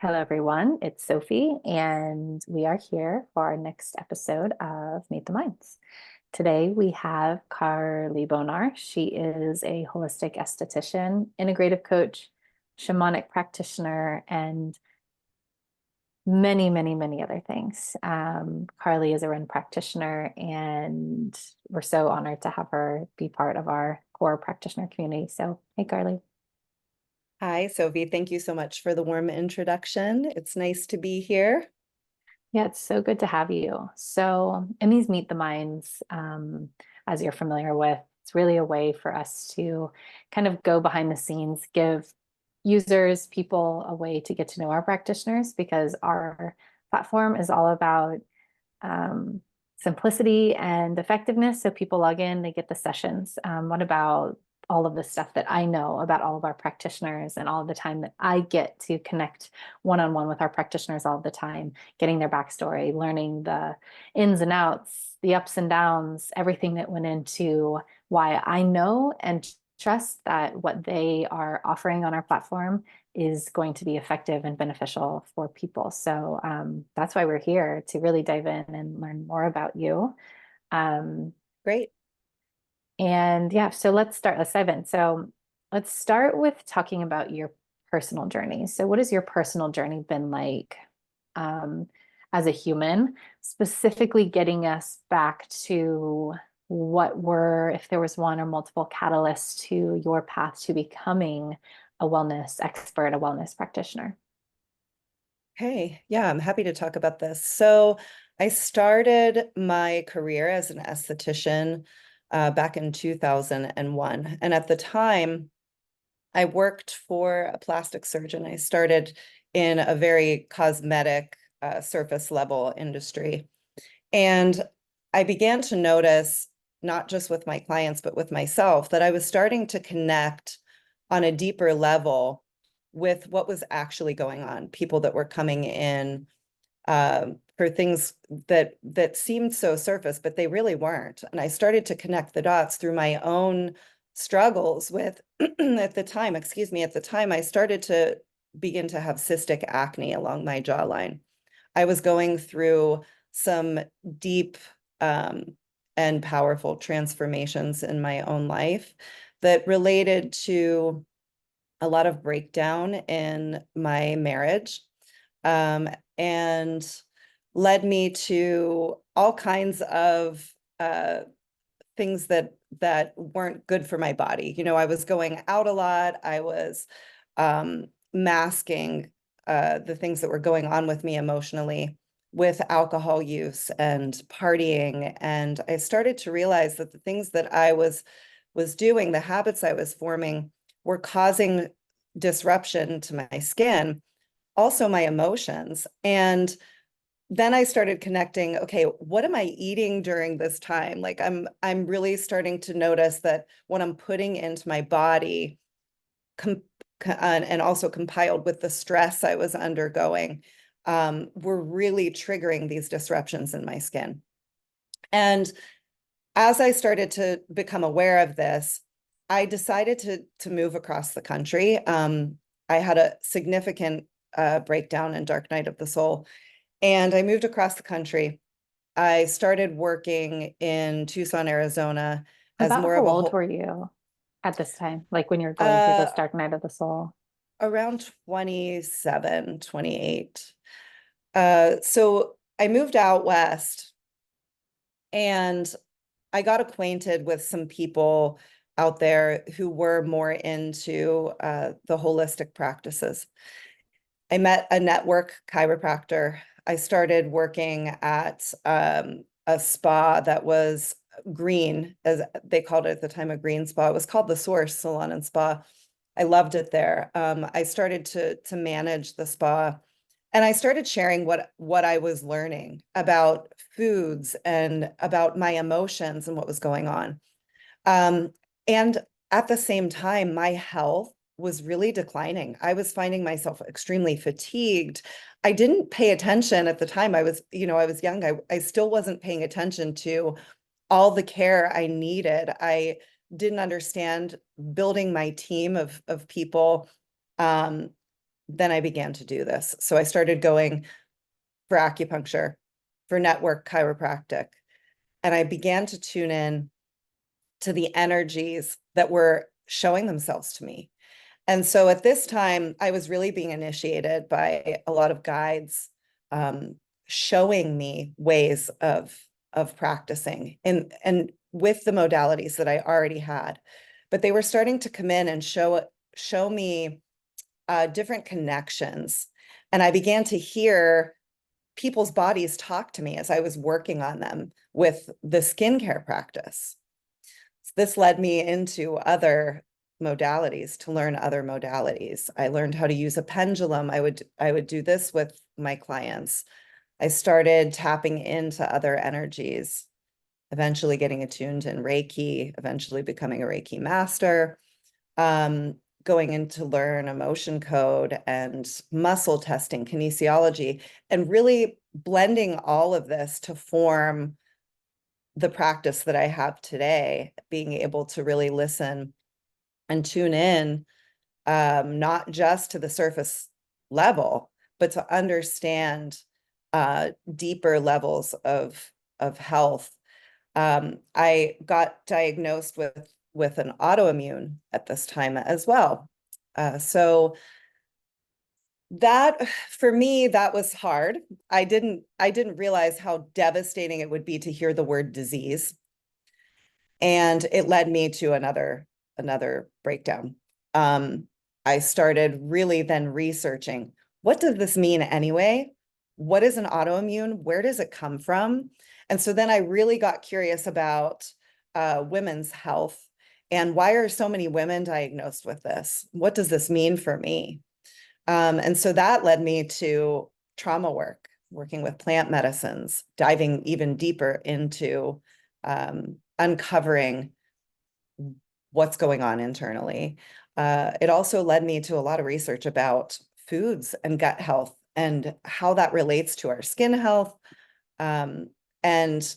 Hello, everyone. It's Sophie, and we are here for our next episode of Meet the Minds. Today, we have Carly Bonar. She is a holistic esthetician, integrative coach, shamanic practitioner, and many, many, many other things. Carly is a RN practitioner, and we're so honored to have her be part of our core practitioner community. So, hey, Carly. Hi, Sophie. Thank you so much for the warm introduction. It's nice to be here. Yeah, it's so good to have you. So, in these Meet the Minds, as you're familiar with, it's really a way for us to kind of go behind the scenes, give users, people a way to get to know our practitioners because our platform is all about um, simplicity and effectiveness. So people log in, they get the sessions. What about all of the stuff that I know about all of our practitioners and all of the time that I get to connect one-on-one with our practitioners all the time, getting their backstory, learning the ins and outs, the ups and downs, everything that went into why I know and trust that what they are offering on our platform is going to be effective and beneficial for people. So that's why we're here to really dive in and learn more about you. Um, Great. and yeah, so let's dive in. So let's start with talking about your personal journey. So, what has your personal journey been like um, as a human, specifically getting us back to what were, if there was one or multiple catalysts to your path to becoming a wellness expert, a wellness practitioner? Hey, yeah, I'm happy to talk about this. So I started my career as an esthetician back in 2001. And at the time, I worked for a plastic surgeon. I started in a very cosmetic surface level industry. And I began to notice, not just with my clients, but with myself, that I was starting to connect on a deeper level with what was actually going on, people that were coming in for things that seemed so surface, but they really weren't. And I started to connect the dots through my own struggles with, at the time, I started to begin to have cystic acne along my jawline. I was going through some deep and powerful transformations in my own life that related to a lot of breakdown in my marriage, um, and led me to all kinds of things that weren't good for my body. You know, I was going out a lot. I was masking the things that were going on with me emotionally with alcohol use and partying. And I started to realize that the things that I was doing, the habits I was forming, were causing disruption to my skin, also my emotions. And then I started connecting, okay, what am I eating during this time? Like I'm really starting to notice that what I'm putting into my body and also compiled with the stress I was undergoing were really triggering these disruptions in my skin. And as I started to become aware of this, I decided to move across the country. I had a significant breakdown and dark night of the soul, and I moved across the country. I started working in Tucson, Arizona as About more how of a old whole, were you at this time? Like when you're going through uh, this dark night of the soul? around 27, 28. So I moved out west and I got acquainted with some people out there who were more into the holistic practices. I met a network chiropractor. I started working at a spa that was green, as they called it at the time, a green spa. It was called the Source Salon and Spa. I loved it there. I started to manage the spa, and I started sharing what I was learning about foods and about my emotions and what was going on. Um, and at the same time, my health was really declining. I was finding myself extremely fatigued. I didn't pay attention at the time. I was young. I still wasn't paying attention to all the care I needed. I didn't understand building my team of people, um, then I began to do this. So I started going for acupuncture, for network chiropractic, and I began to tune in to the energies that were showing themselves to me. And so at this time, I was really being initiated by a lot of guides, showing me ways of practicing and with the modalities that I already had. But they were starting to come in and show me different connections. And I began to hear people's bodies talk to me as I was working on them with the skincare practice. This led me into other modalities, to learn other modalities. I learned how to use a pendulum. I would do this with my clients. I started tapping into other energies, eventually getting attuned in Reiki, eventually becoming a Reiki master, going in to learn emotion code and muscle testing, kinesiology, and really blending all of this to form the practice that I have today, being able to really listen and tune in, not just to the surface level, but to understand deeper levels of health. I got diagnosed with an autoimmune at this time as well. So that, for me, that was hard. I didn't realize how devastating it would be to hear the word disease. And it led me to another breakdown. I started really then researching, what does this mean anyway? What is an autoimmune? Where does it come from? And so then I really got curious about women's health and why are so many women diagnosed with this? What does this mean for me? And so that led me to trauma work, working with plant medicines, diving even deeper into uncovering what's going on internally. It also led me to a lot of research about foods and gut health and how that relates to our skin health. And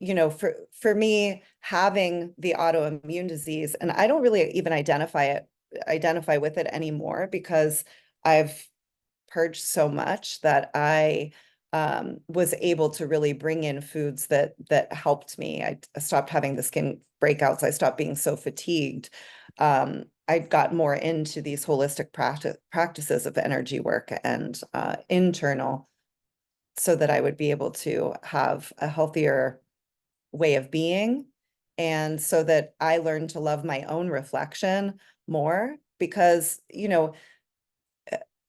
you know, for me, having the autoimmune disease, and I don't really even identify with it anymore because I've purged so much that I was able to really bring in foods that helped me. I stopped having the skin breakouts. I stopped being so fatigued. I got more into these holistic practices of energy work and internal, so that I would be able to have a healthier way of being. And so that I learned to love my own reflection more because, you know,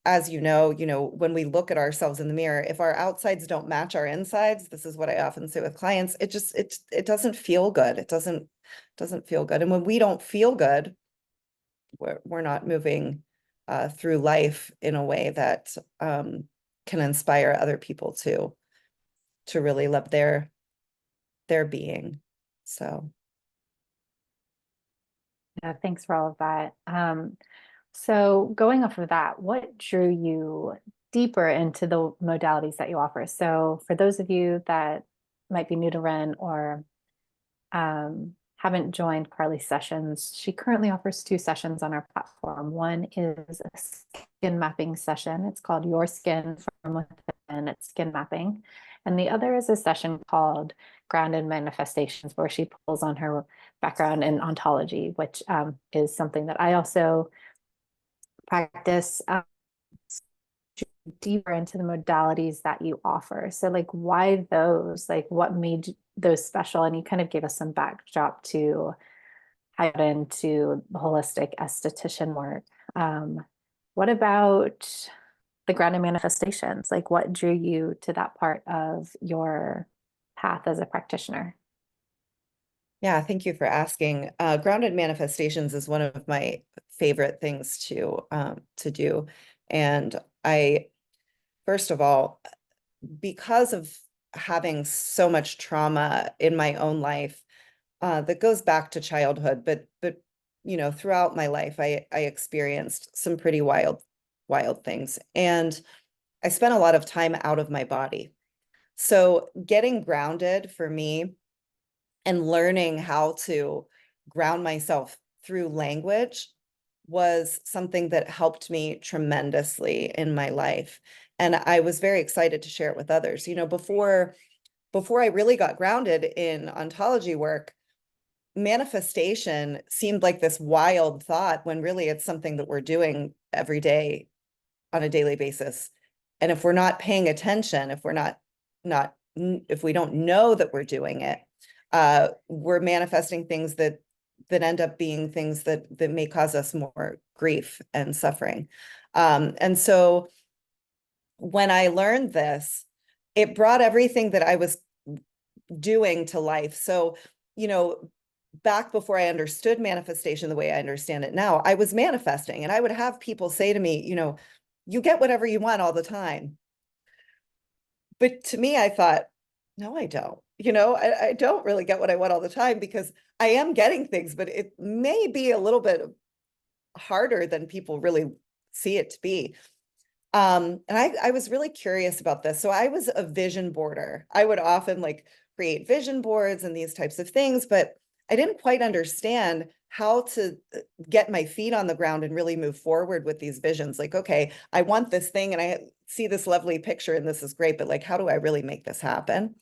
as you know, when we look at ourselves in the mirror, if our outsides don't match our insides, this is what I often say with clients, it doesn't feel good. It doesn't feel good. And when we don't feel good, we're not moving through life in a way that can inspire other people to really love their being. So Yeah, thanks for all of that. So going off of that, what drew you deeper into the modalities that you offer? So for those of you that might be new to Ren or haven't joined Carly's sessions, she currently offers two sessions on our platform. One is a skin mapping session. It's called Your Skin from Within. It's skin mapping. And the other is a session called Grounded Manifestations, where she pulls on her background in ontology, which is something that I also practice, deeper into the modalities that you offer. So like why those? Like what made those special? And you kind of gave us some backdrop to how to get into the holistic esthetician work. What about the grounded manifestations? Like what drew you to that part of your path as a practitioner? yeah, thank you for asking. Grounded manifestations is one of my favorite things to do. And I, first of all, because of having so much trauma in my own life, that goes back to childhood, but throughout my life, I experienced some pretty wild things, and I spent a lot of time out of my body. So getting grounded for me and learning how to ground myself through language was something that helped me tremendously in my life. And I was very excited to share it with others. Before I really got grounded in ontology work, manifestation seemed like this wild thought when really it's something that we're doing every day on a daily basis. And if we're not paying attention, if we don't know that we're doing it, we're manifesting things that end up being things that may cause us more grief and suffering. And so when I learned this, it brought everything that I was doing to life. So, back before I understood manifestation the way I understand it now, I was manifesting, and I would have people say to me, you get whatever you want all the time. But to me, I thought, no, I don't. I don't really get what I want all the time, because I am getting things, but it may be a little bit harder than people really see it to be. And I was really curious about this. So I was a vision boarder. I would often create vision boards and these types of things, but I didn't quite understand how to get my feet on the ground and really move forward with these visions. Like, okay, I want this thing and I see this lovely picture and this is great, but how do I really make this happen?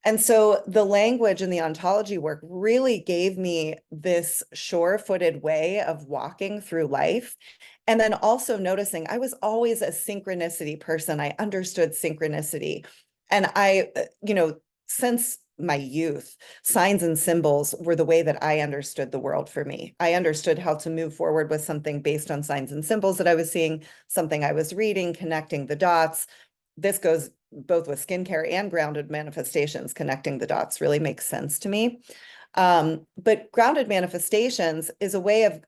And so the language and the ontology work really gave me this sure-footed way of walking through life. And then also noticing I was always a synchronicity person. I understood synchronicity. And since my youth, signs and symbols were the way that I understood the world for me. I understood how to move forward with something based on signs and symbols that I was seeing, something I was reading, connecting the dots. This goes both with skincare and grounded manifestations. Connecting the dots really makes sense to me. But grounded manifestations is a way of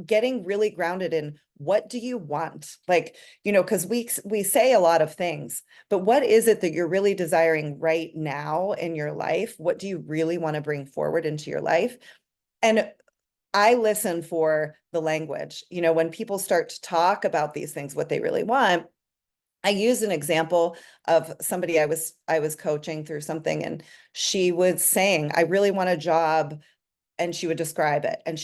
getting really grounded in what do you want? Because we say a lot of things, but what is it that you're really desiring right now in your life? What do you really want to bring forward into your life? And I listen for the language. When people start to talk about these things, what they really want, I use an example of somebody I was coaching through something, and she was saying, I really want a job. And she would describe it. And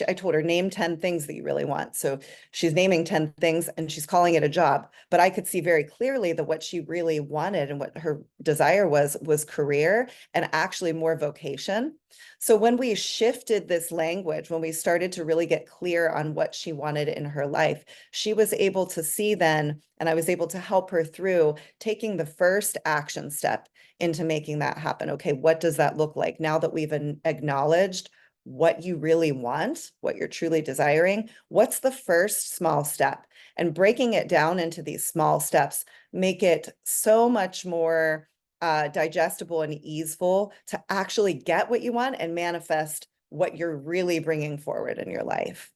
I told her, name 10 things that you really want. So she's naming 10 things and she's calling it a job. But I could see very clearly that what she really wanted and what her desire was career and actually more vocation. So when we shifted this language, when we started to really get clear on what she wanted in her life, she was able to see then, and I was able to help her through taking the first action step into making that happen. Okay, what does that look like now that we've acknowledged what you really want, what you're truly desiring? What's the first small step? And breaking it down into these small steps make it so much more digestible and easeful to actually get what you want and manifest what you're really bringing forward in your life.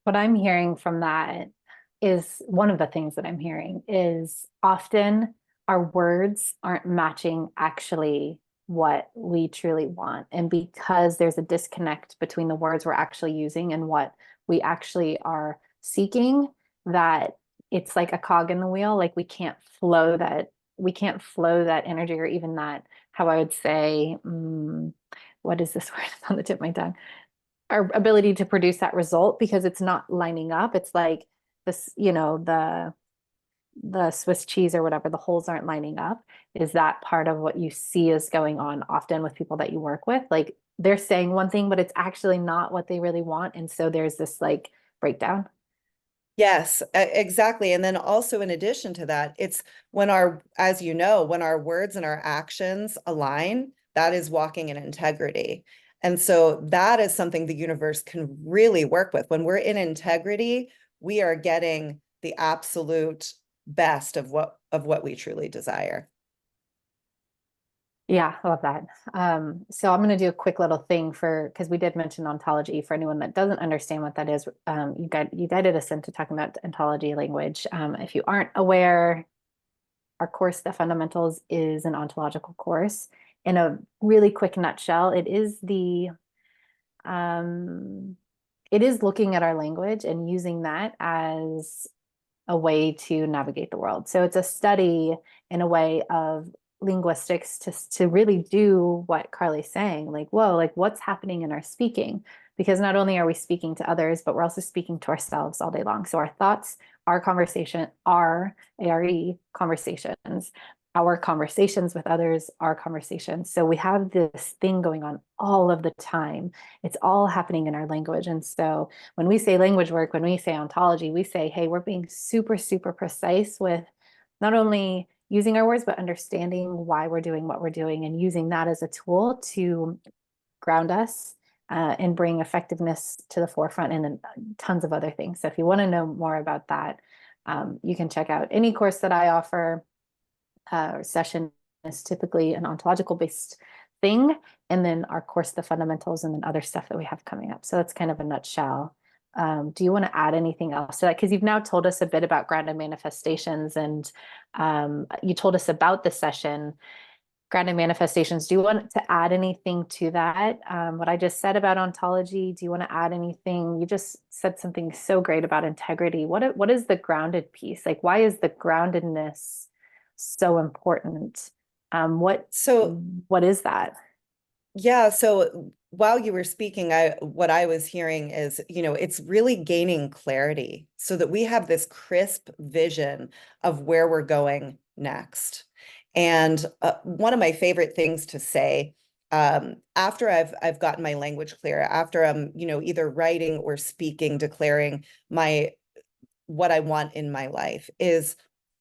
What I'm hearing from that is one of the things that I'm hearing is often our words aren't matching actually what we truly want. And because there's a disconnect between the words we're actually using and what we actually are seeking, that it's like a cog in the wheel. Like we can't flow that energy, or even that, how I would say, what is this word on the tip of my tongue? Our ability to produce that result, because it's not lining up. It's like this, the Swiss cheese or whatever, the holes aren't lining up. Is that part of what you see is going on often with people that you work with? Like they're saying one thing, but it's actually not what they really want. And so there's this breakdown. Yes, exactly. And then also in addition to that, it's as you know, when our words and our actions align, that is walking in integrity. And so that is something the universe can really work with. When we're in integrity, we are getting the absolute best of what we truly desire. Yeah, I love that. So I'm going to do a quick little thing because we did mention ontology. For anyone that doesn't understand what that is, you guided us into talking about ontology language. If you aren't aware, our course, The Fundamentals, is an ontological course. In a really quick nutshell, um, it is looking at our language and using that as a way to navigate the world. So it's a study in a way of linguistics to really do what Carly's saying, whoa, what's happening in our speaking? because not only are we speaking to others, but we're also speaking to ourselves all day long. So our thoughts, our conversation, our ARE conversations, our conversations with others, our conversations. So we have this thing going on all of the time. It's all happening in our language. And so when we say language work, when we say ontology, we say, hey, we're being super, super precise with not only using our words, but understanding why we're doing what we're doing and using that as a tool to ground us and bring effectiveness to the forefront and then tons of other things. So if you want to know more about that, you can check out any course that I offer. Session is typically an ontological based thing. And then our course, the fundamentals, and then other stuff that we have coming up. So that's kind of a nutshell. Do you want to add anything else to that? Because you've now told us a bit about grounded manifestations and you told us about the session, grounded manifestations. Do you want to add anything to that? What I just said about ontology, do you want to add anything? You just said something so great about integrity. What is the grounded piece? Like, why is the groundedness so important? What So what is that? yeah, so while you were speaking, what I was hearing is, it's really gaining clarity so that we have this crisp vision of where we're going next. And one of my favorite things to say, after I've gotten my language clear, after I'm, either writing or speaking, declaring what I want in my life, is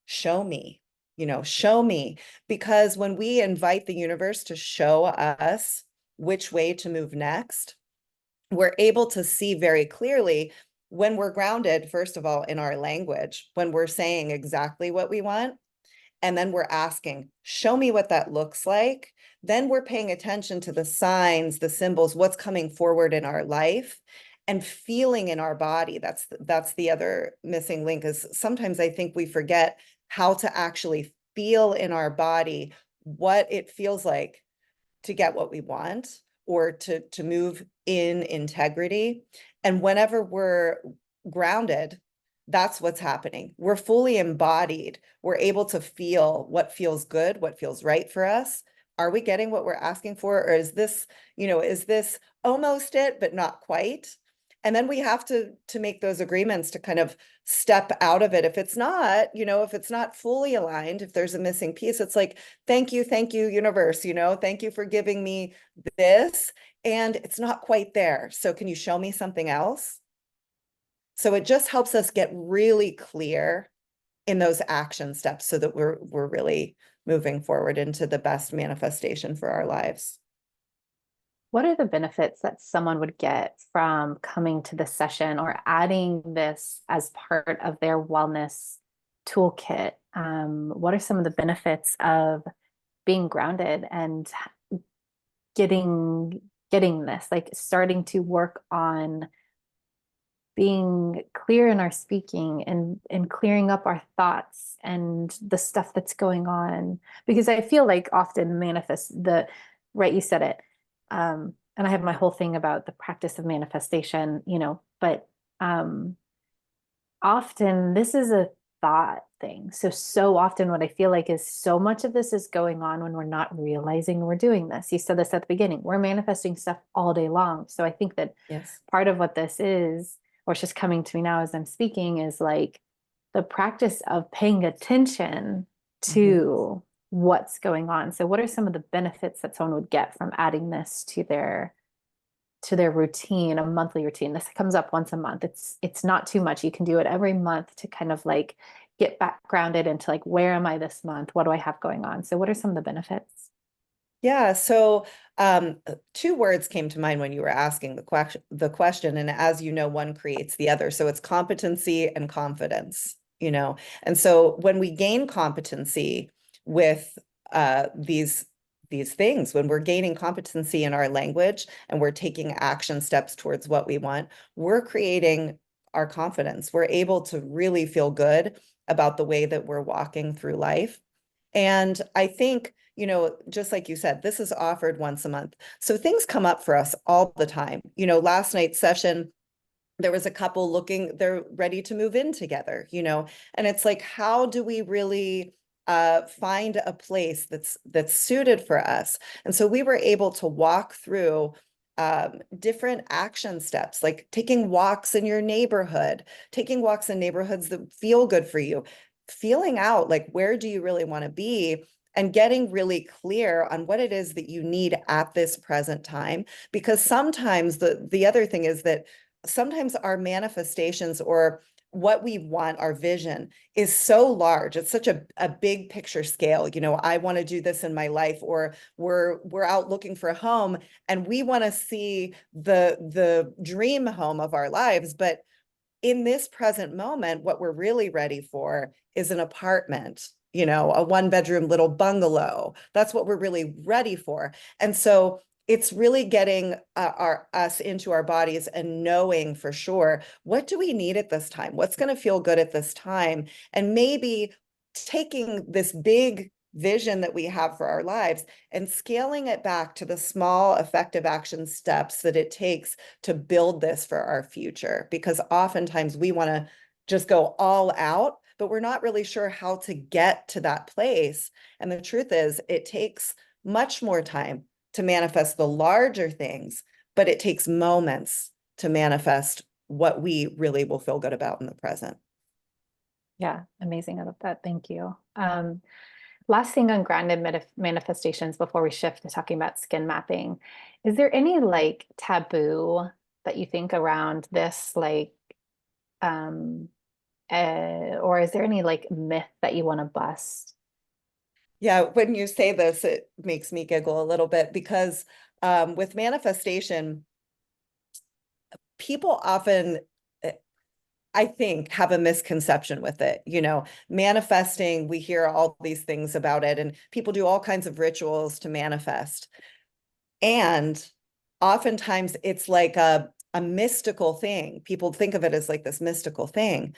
show me, show me. Because when we invite the universe to show us which way to move next, we're able to see very clearly when we're grounded, first of all, in our language, when we're saying exactly what we want, and then we're asking, show me what that looks like. Then we're paying attention to the signs, the symbols, what's coming forward in our life, and feeling in our body. That's the other missing link. Is sometimes I think we forget how to actually feel in our body what it feels like to get what we want or to move in integrity. And whenever we're grounded, that's what's happening. We're fully embodied. We're able to feel what feels good, what feels right for us. Are we getting what we're asking for? Or is this almost it, but not quite? And then we have to make those agreements to kind of step out of it. If it's not, if it's not fully aligned, if there's a missing piece, it's like, thank you, universe, thank you for giving me this. And it's not quite there. So can you show me something else? So it just helps us get really clear in those action steps so that we're really moving forward into the best manifestation for our lives. What are the benefits that someone would get from coming to the session or adding this as part of their wellness toolkit? What are some of the benefits of being grounded and getting this, like starting to work on being clear in our speaking and clearing up our thoughts and the stuff that's going on? Because I feel like often right, you said it. And I have my whole thing about the practice of manifestation, but often this is a thought thing. So often what I feel like is so much of this is going on when we're not realizing we're doing this. You said this at the beginning. We're manifesting stuff all day long. So I think that Yes. part of what this is, or it's just coming to me now as I'm speaking, is like the practice of paying attention to what's going on. So what are some of the benefits that someone would get from adding this to their routine, a monthly routine? This comes up once a month. It's not too much. You can do it every month to kind of like get back grounded into like, where am I this month? What do I have going on? So what are some of the benefits? Yeah, so two words came to mind when you were asking the question, and as you know, one creates the other. So it's competency and confidence, And so when we gain competency with these things, when we're gaining competency in our language and we're taking action steps towards what we want, we're creating our confidence. We're able to really feel good about the way that we're walking through life. And I think, just like you said, this is offered once a month. So things come up for us all the time. Last night's session, there was a couple they're ready to move in together, and it's like, how do we really find a place that's suited for us? And so we were able to walk through different action steps, like taking walks in your neighborhood, taking walks in neighborhoods that feel good for you, feeling out like, where do you really want to be? And getting really clear on what it is that you need at this present time. Because sometimes the other thing is that sometimes our manifestations or what we want, our vision, is so large. It's such a big picture scale. You know, I want to do this in my life, or we're out looking for a home and we want to see the dream home of our lives. But in this present moment, what we're really ready for is an apartment, you know, a 1-bedroom little bungalow. That's what we're really ready for. And so it's really getting us into our bodies and knowing for sure, what do we need at this time? What's going to feel good at this time? And maybe taking this big vision that we have for our lives and scaling it back to the small effective action steps that it takes to build this for our future. Because oftentimes we want to just go all out, but we're not really sure how to get to that place. And the truth is, it takes much more time to manifest the larger things, but it takes moments to manifest what we really will feel good about in the present. Yeah, amazing. I love that. Thank you. Last thing on grounded manifestations before we shift to talking about skin mapping. Is there any like taboo that you think around this, like, um, or is there any like myth that you want to bust? Yeah, when you say this, it makes me giggle a little bit because with manifestation, people often, I think, have a misconception with it. You know, manifesting, we hear all these things about it, and people do all kinds of rituals to manifest. And oftentimes it's like a mystical thing. People think of it as like this mystical thing,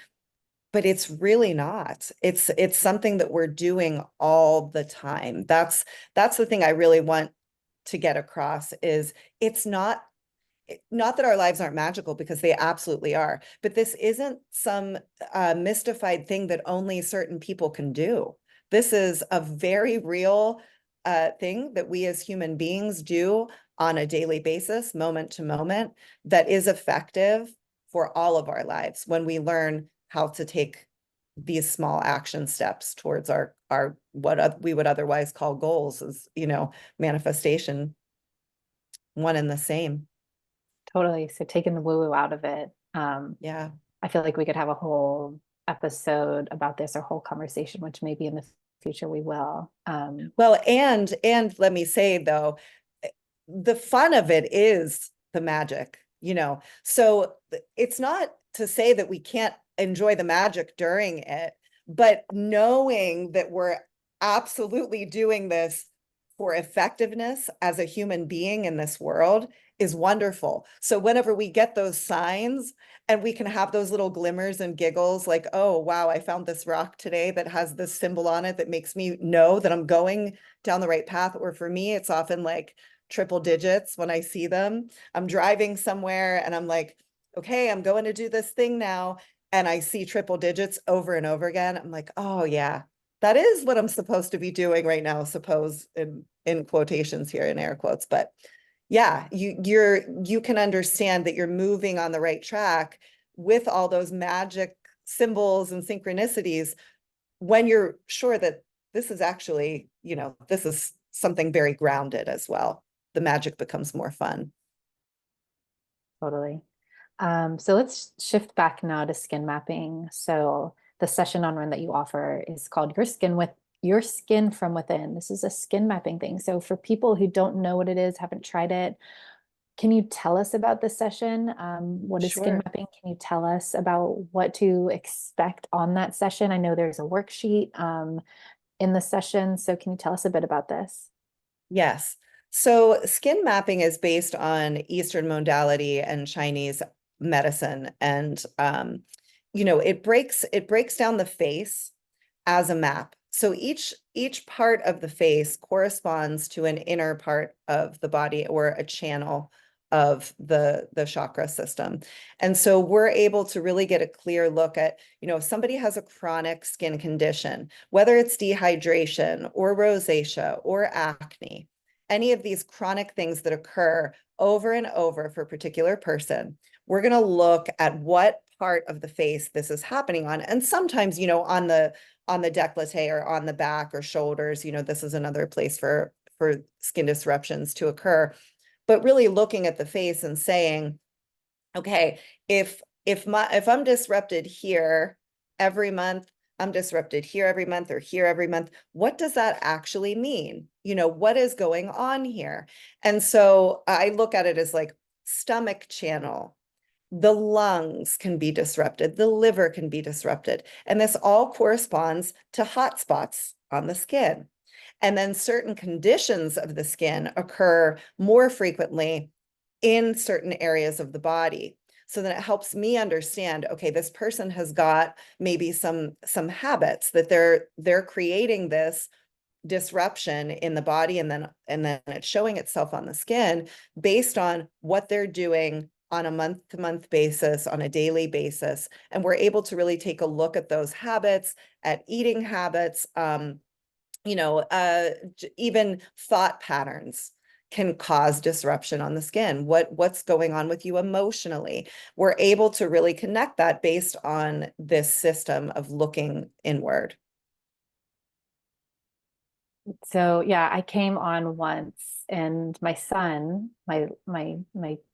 but it's really not. It's something that we're doing all the time. That's the thing I really want to get across is it's not that our lives aren't magical, because they absolutely are, but this isn't some mystified thing that only certain people can do. This is a very real thing that we as human beings do on a daily basis, moment to moment, that is effective for all of our lives when we learn how to take these small action steps towards our what we would otherwise call goals, as you know, manifestation, one and the same. Totally. So taking the woo-woo out of it. Yeah. I feel like we could have a whole episode about this or whole conversation, which maybe in the future we will. Well, and let me say though, the fun of it is the magic, you know. So it's not to say that we can't enjoy the magic during it, but knowing that we're absolutely doing this for effectiveness as a human being in this world is wonderful. So whenever we get those signs and we can have those little glimmers and giggles like, oh, wow, I found this rock today that has this symbol on it that makes me know that I'm going down the right path. Or for me, it's often like triple digits when I see them. I'm driving somewhere and I'm like, okay, I'm going to do this thing now. And I see triple digits over and over again. I'm like, oh yeah, that is what I'm supposed to be doing right now, suppose in quotations here, in air quotes. But yeah, you can understand that you're moving on the right track with all those magic symbols and synchronicities when you're sure that this is actually, you know, this is something very grounded as well. The magic becomes more fun. Totally. So let's shift back now to skin mapping. So the session on run that you offer is called Your Skin from Within. This is a skin mapping thing. So for people who don't know what it is, haven't tried it, can you tell us about this session? What is skin Sure. mapping? Can you tell us about what to expect on that session? I know there's a worksheet in the session. So can you tell us a bit about this? Yes. So skin mapping is based on Eastern modality and Chinese medicine. And you know, it breaks down the face as a map. So each part of the face corresponds to an inner part of the body or a channel of the chakra system. And so we're able to really get a clear look at, you know, if somebody has a chronic skin condition, whether it's dehydration or rosacea or acne, any of these chronic things that occur over and over for a particular person. We're going to look at what part of the face this is happening on. And sometimes, on the décolleté or on the back or shoulders, this is another place for skin disruptions to occur. But really looking at the face and saying, okay, if I'm disrupted here every month, I'm disrupted here every month or here every month, what does that actually mean? What is going on here? And so I look at it as like stomach channel. The lungs can be disrupted, the liver can be disrupted, and this all corresponds to hot spots on the skin. And then certain conditions of the skin occur more frequently in certain areas of the body. So then it helps me understand, okay, this person has got maybe some habits that they're creating this disruption in the body, and then it's showing itself on the skin based on what they're doing on a month-to-month basis, on a daily basis. And we're able to really take a look at those habits, at eating habits, even thought patterns can cause disruption on the skin. What's going on with you emotionally? We're able to really connect that based on this system of looking inward. So yeah, I came on once and my son, my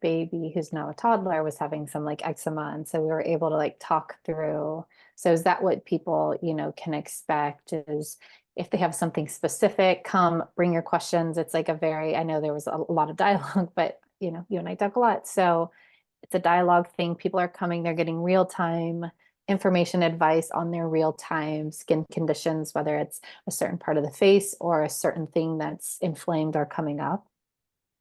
baby who's now a toddler was having some like eczema. And so we were able to like talk through. So is that what people, can expect is if they have something specific, come bring your questions. It's like I know there was a lot of dialogue, but you and I talk a lot. So it's a dialogue thing. People are coming, they're getting real time information advice on their real time skin conditions, whether it's a certain part of the face or a certain thing that's inflamed or coming up.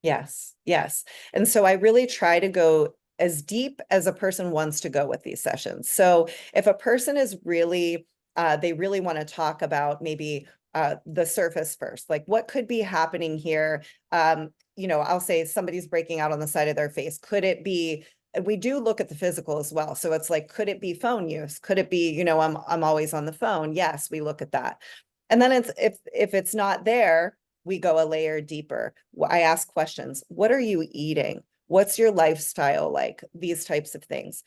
Yes, yes. And so I really try to go as deep as a person wants to go with these sessions. So if a person is really, they really want to talk about maybe the surface first, like what could be happening here? I'll say somebody's breaking out on the side of their face. Could it be, we do look at the physical as well. So it's like, could it be phone use? Could it be, I'm always on the phone? Yes, we look at that. And then it's, if it's not there, we go a layer deeper. I ask questions. What are you eating? What's your lifestyle like? These types of things.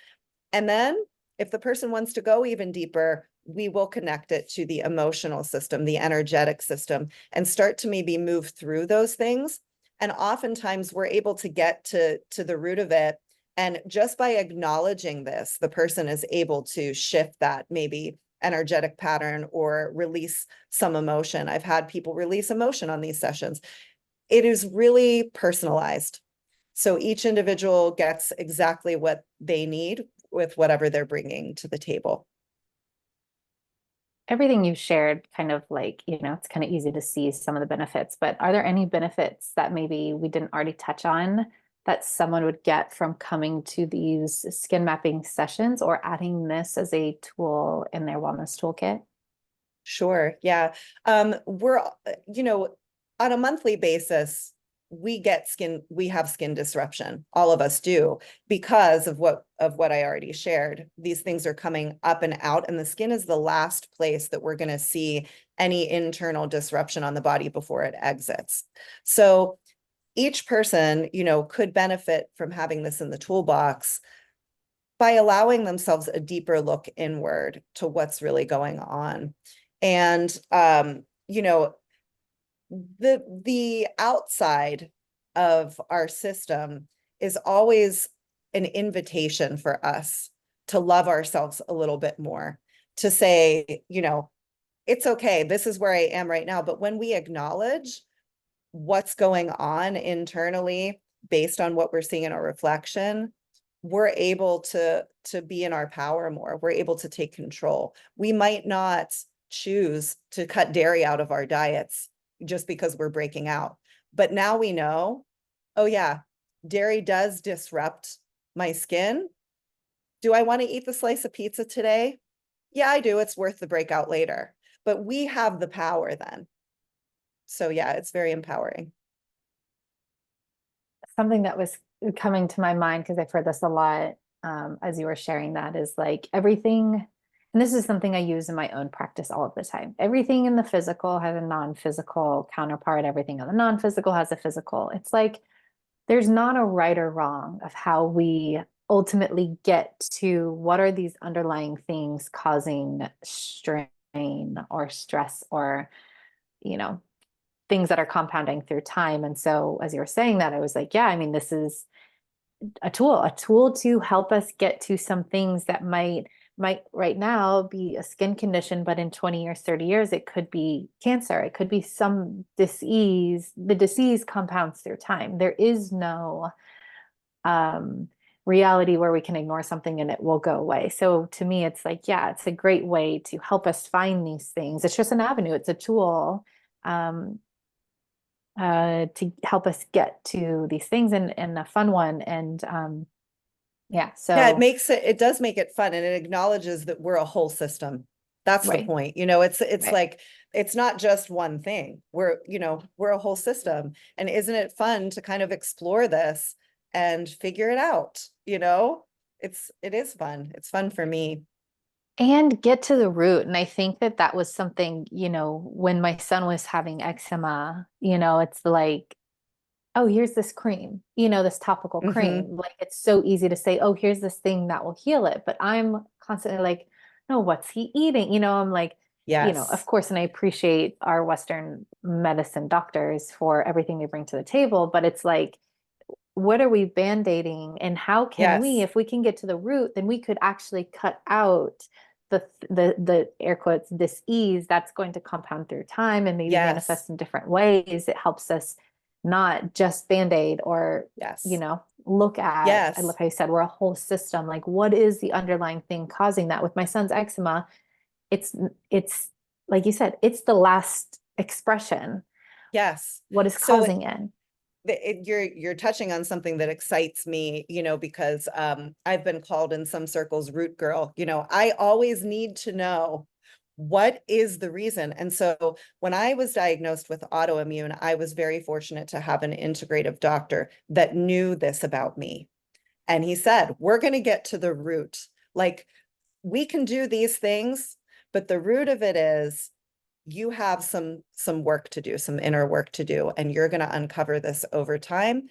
And then if the person wants to go even deeper, we will connect it to the emotional system, the energetic system, and start to maybe move through those things. And oftentimes we're able to get to the root of it. And just by acknowledging this, the person is able to shift that maybe energetic pattern or release some emotion. I've had people release emotion on these sessions. It is really personalized. So each individual gets exactly what they need with whatever they're bringing to the table. Everything you shared kind of like, it's kind of easy to see some of the benefits, but are there any benefits that maybe we didn't already touch on that someone would get from coming to these skin mapping sessions or adding this as a tool in their wellness toolkit? Sure. Yeah. We're, on a monthly basis, we have skin disruption. All of us do because of what I already shared. These things are coming up and out, and the skin is the last place that we're going to see any internal disruption on the body before it exits. So each person, could benefit from having this in the toolbox by allowing themselves a deeper look inward to what's really going on. And the outside of our system is always an invitation for us to love ourselves a little bit more, to say, it's okay, this is where I am right now. But when we acknowledge what's going on internally based on what we're seeing in our reflection, we're able to be in our power more. We're able to take control. We might not choose to cut dairy out of our diets just because we're breaking out. But now we know, oh yeah, dairy does disrupt my skin. Do I want to eat the slice of pizza today? Yeah, I do. It's worth the breakout later. But we have the power then. So yeah, it's very empowering. Something that was coming to my mind, because I've heard this a lot as you were sharing that, is like everything, and this is something I use in my own practice all of the time. Everything in the physical has a non-physical counterpart. Everything in the non-physical has a physical. It's like there's not a right or wrong of how we ultimately get to what are these underlying things causing strain or stress or, you know, things that are compounding through time. And so as you were saying that, I was like, yeah, I mean, this is a tool to help us get to some things that might right now be a skin condition, but in 20 years, 30 years, it could be cancer. It could be some disease. The disease compounds through time. There is no um, reality where we can ignore something and it will go away. So to me, it's like, yeah, it's a great way to help us find these things. It's just an avenue. It's a tool um, to help us get to these things and a fun one. And yeah, Yeah, it so makes it, it does make it fun, and it acknowledges that we're a whole system. That's the right, point. You know, it's right. like, it's not just one thing. We're, you know, we're a whole system. And isn't it fun to kind of explore this and figure it out, you know? It is fun. It's fun for me. And get to the root. And I think that that was something, when my son was having eczema, it's like, oh, here's this cream, this topical Hmm. cream. Like it's so easy to say, oh, here's this thing that will heal it. But I'm constantly like, no, what's he eating? I'm like, of Yes. course, and I appreciate our Western medicine doctors for everything they bring to the table, but it's like, what are we band-aiding and how can we, Yes. if we can get to the root, then we could actually cut out the air quotes dis-ease that's going to compound through time and maybe Yes. manifest in different ways. It helps us not just band-aid or Yes. look at, I love Yes. how you said we're a whole system, like what is the underlying thing causing that. With my son's eczema, it's like you said, it's the last expression. Yes. What is So causing it? you're touching on something that excites me, you know, because I've been called in some circles root girl. You know, I always need to know what is the reason. And so when I was diagnosed with autoimmune, I was very fortunate to have an integrative doctor that knew this about me. And he said, we're going to get to the root. Like, we can do these things, but the root of it is you have some work to do, some inner work to do, and you're going to uncover this over time.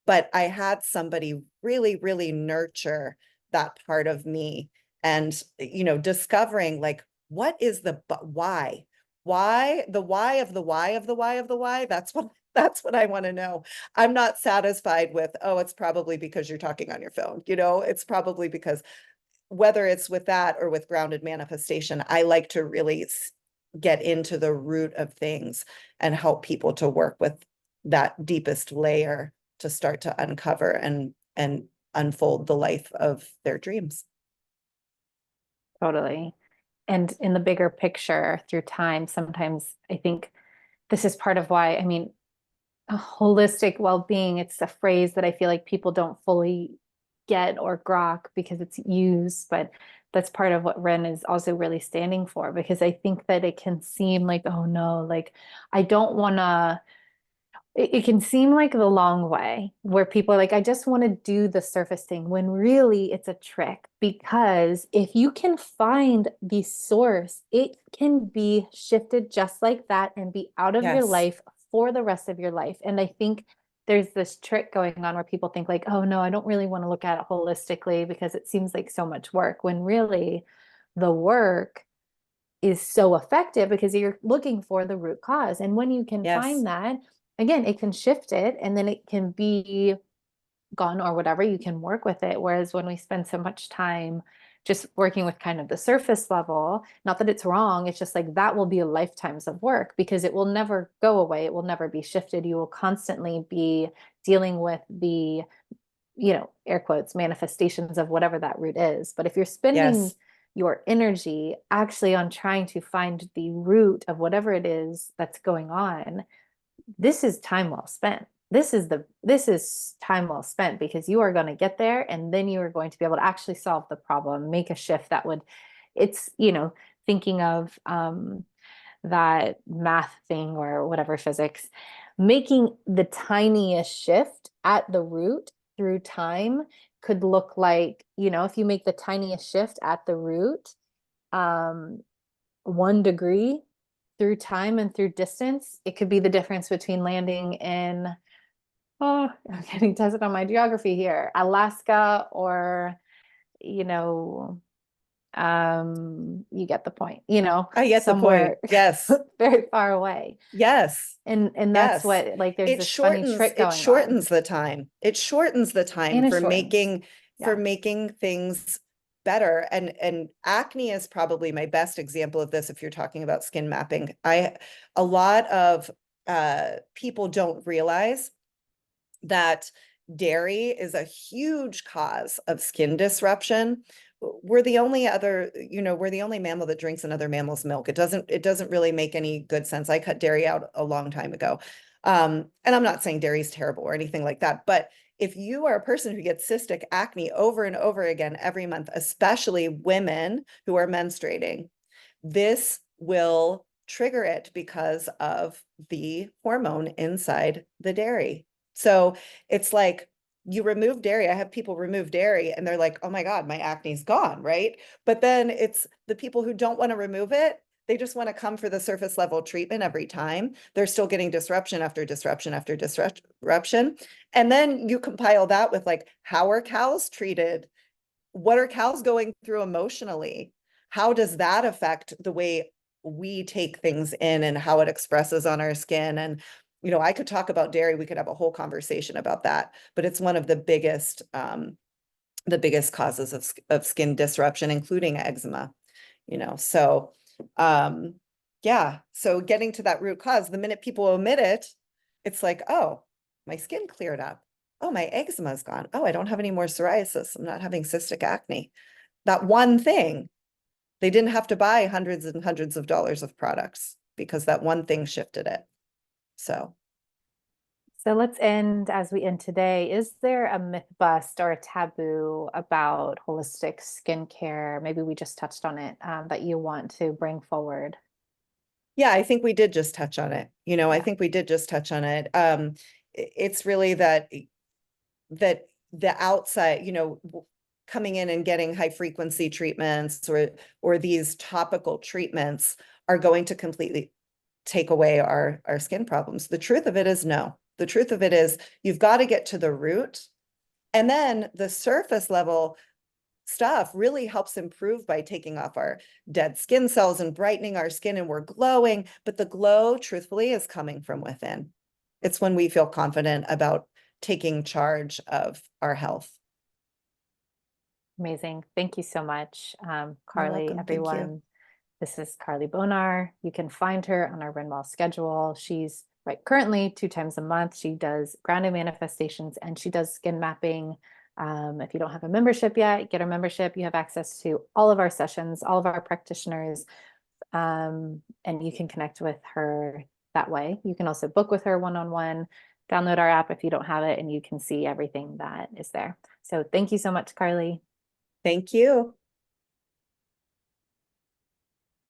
But I had somebody really, really nurture that part of me, and you know, discovering like, what is the why, the why of the why of the why of the why. That's what I want to know. I'm not satisfied with, oh, it's probably because you're talking on your phone, you know, it's probably because, whether it's with that or with grounded manifestation, I like to really get into the root of things and help people to work with that deepest layer to start to uncover and unfold the life of their dreams. Totally. And in the bigger picture through time, sometimes I think this is part of why, I mean, a holistic well-being, it's a phrase that I feel like people don't fully get or grok because it's used, but that's part of what Ren is also really standing for, because I think that it can seem like, oh no, like I don't want to, it can seem like the long way where people are like, I just want to do the surface thing, when really it's a trick. Because if you can find the source, it can be shifted just like that and be out of your Yes. life for the rest of your life. And I think there's this trick going on where people think like, oh no, I don't really want to look at it holistically because it seems like so much work, when really the work is so effective because you're looking for the root cause. And when you can Yes. find that, again, it can shift it and then it can be gone or whatever, you can work with it. Whereas when we spend so much time just working with kind of the surface level, not that it's wrong, it's just like that will be lifetimes of work because it will never go away. It will never be shifted. You will constantly be dealing with the, air quotes, manifestations of whatever that root is. But if you're spending Yes. your energy actually on trying to find the root of whatever it is that's going on, this is time well spent. This is time well spent because you are going to get there and then you are going to be able to actually solve the problem, make a shift that would, it's, thinking of that math thing or whatever physics, making the tiniest shift at the root through time could look like, if you make the tiniest shift at the root, um, 1 degree through time and through distance, it could be the difference between landing in Oh, I'm getting tested on my geography here. Alaska or, you know, you get the point, I get the point. somewhere Yes. very far away. Yes. And that's Yes. what, like, there's It this funny shortens trick it going on. shortens the time. It shortens the time And it for shortens. Yeah. making things better. And acne is probably my best example of this if you're talking about skin mapping. A lot of people don't realize that dairy is a huge cause of skin disruption. We're the only we're the only mammal that drinks another mammal's milk. It doesn't really make any good sense. I cut dairy out a long time ago. And I'm not saying dairy is terrible or anything like that, but if you are a person who gets cystic acne over and over again every month, especially women who are menstruating, this will trigger it because of the hormone inside the dairy. So it's like you remove dairy. I have people remove dairy and they're like, oh my God, my acne's gone, right? But then it's the people who don't want to remove it. They just want to come for the surface level treatment every time. They're still getting disruption after disruption after disruption. And then you compile that with like, how are cows treated? What are cows going through emotionally? How does that affect the way we take things in and how it expresses on our skin? And, I could talk about dairy. We could have a whole conversation about that, but it's one of the biggest causes of skin disruption, including eczema, so, yeah. So getting to that root cause, the minute people omit it, it's like, oh, my skin cleared up. Oh, my eczema is gone. Oh, I don't have any more psoriasis. I'm not having cystic acne. That one thing, they didn't have to buy hundreds and hundreds of dollars of products because that one thing shifted it. So, So let's end as we end today. Is there a myth bust or a taboo about holistic skincare? Maybe we just touched on it, that you want to bring forward. yeah, I think we did just touch on it. I Yeah. think we did just touch on it. It's really that the outside, coming in and getting high frequency treatments or these topical treatments are going to completely take away our skin problems. The truth of it is no. The truth of it is you've got to get to the root, and then the surface level stuff really helps improve by taking off our dead skin cells and brightening our skin, and we're glowing. But the glow, truthfully, is coming from within. It's when we feel confident about taking charge of our health. Amazing. Thank you so much, You're Carly, welcome. Thank you. everyone. This is Carly Bonar. You can find her on our Renwell schedule. She's currently 2 times a month. She does grounded manifestations and she does skin mapping. If you don't have a membership yet, get a membership. You have access to all of our sessions, all of our practitioners, and you can connect with her that way. You can also book with her one-on-one. Download our app if you don't have it, and you can see everything that is there. So thank you so much, Carly. Thank you.